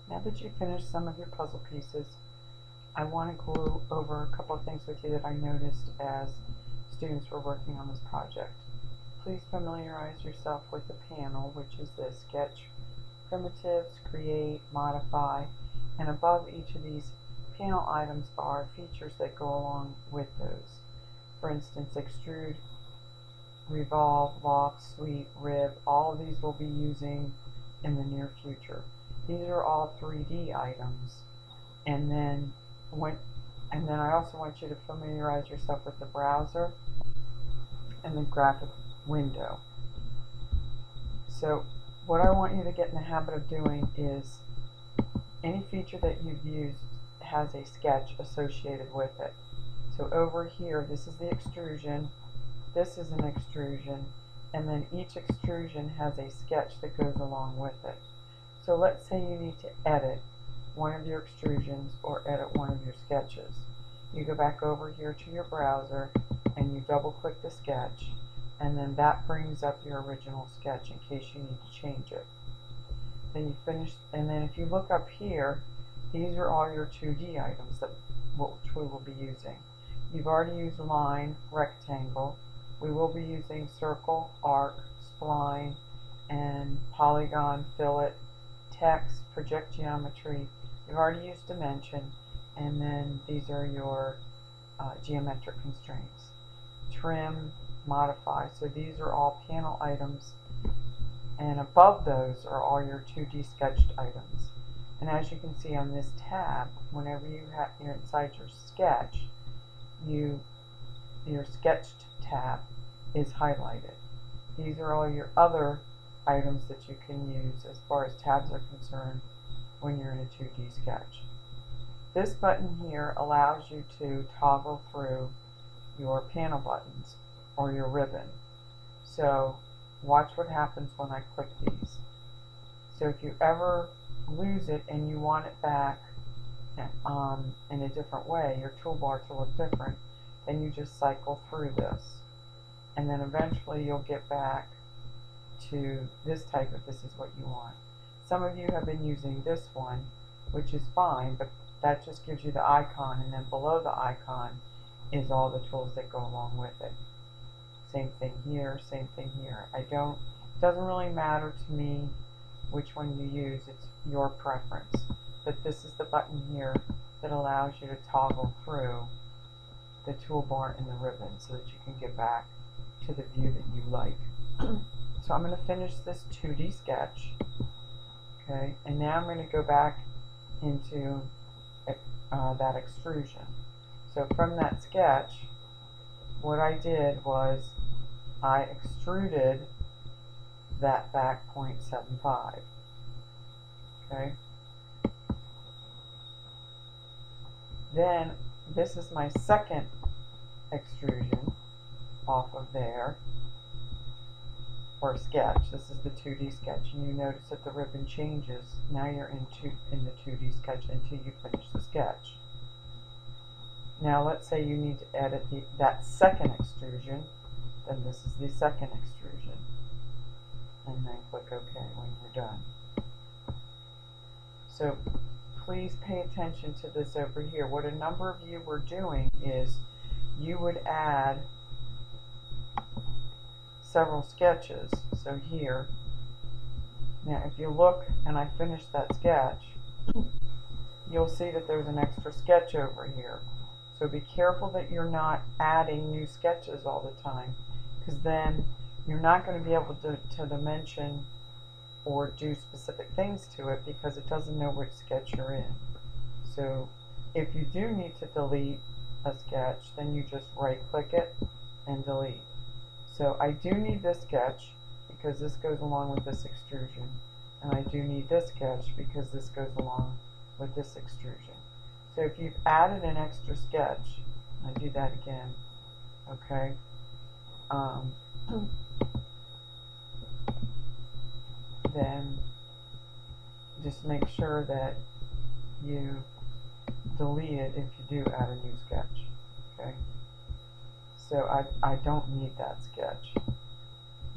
Now that you've finished some of your puzzle pieces, I want to go over a couple of things with you that I noticed as students were working on this project. Please familiarize yourself with the panel, which is the sketch primitives, create, modify, and above each of these panel items are features that go along with those. For instance, extrude, revolve, loft, sweep, rib, all of these we'll be using in the near future. These are all 3D items. And then I also want you to familiarize yourself with the browser and the graphic window. So what I want you to get in the habit of doing is any feature that you've used has a sketch associated with it. So over here, this is the extrusion, this is an extrusion, and then each extrusion has a sketch that goes along with it. So let's say you need to edit one of your extrusions or edit one of your sketches. You go back over here to your browser and you double click the sketch, and then that brings up your original sketch in case you need to change it. Then you finish, and then if you look up here, these are all your 2D items which we will be using. You've already used line, rectangle. We will be using circle, arc, spline, and polygon, fillet, text, project geometry. You've already used dimension, and then these are your geometric constraints. Trim, modify. So these are all panel items, and above those are all your 2D sketched items. And as you can see on this tab, whenever you're inside your sketch, your sketched tab is highlighted. These are all your other items that you can use as far as tabs are concerned when you're in a 2D sketch. This button here allows you to toggle through your panel buttons or your ribbon. So watch what happens when I click these. So if you ever lose it and you want it back in a different way, your toolbar to look different, then you just cycle through this. And then eventually you'll get back to this type if this is what you want. Some of you have been using this one, which is fine, but that just gives you the icon, and then below the icon is all the tools that go along with it. Same thing here, same thing here. It doesn't really matter to me which one you use, it's your preference. But this is the button here that allows you to toggle through the toolbar and the ribbon so that you can get back to the view that you like. So I'm going to finish this 2D sketch, okay, and now I'm going to go back into that extrusion. So from that sketch, what I did was I extruded that back 0.75, okay. Then this is my second extrusion off of there, or sketch. This is the 2D sketch, and you notice that the ribbon changes. Now you're in the 2D sketch until you finish the sketch. Now let's say you need to edit that second extrusion, then this is the second extrusion, and then click OK when you're done. So please pay attention to this over here. What a number of you were doing is you would add several sketches. So here, now if you look and I finish that sketch, you'll see that there's an extra sketch over here. So be careful that you're not adding new sketches all the time, because then you're not going to be able to dimension or do specific things to it because it doesn't know which sketch you're in. So if you do need to delete a sketch, then you just right click it and delete. So I do need this sketch because this goes along with this extrusion, and I do need this sketch because this goes along with this extrusion. So if you've added an extra sketch, I do that again, okay, then just make sure that you delete it if you do add a new sketch, okay. So I don't need that sketch.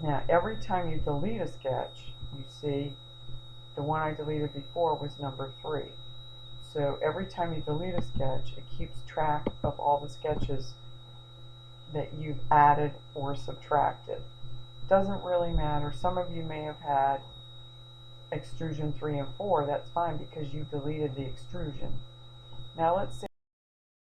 Now every time you delete a sketch, you see The one I deleted before was number 3. So every time you delete a sketch, it keeps track of all the sketches that you've added or subtracted. Doesn't really matter. Some of you may have had extrusion 3 and 4. That's fine because you deleted the extrusion. Now let's say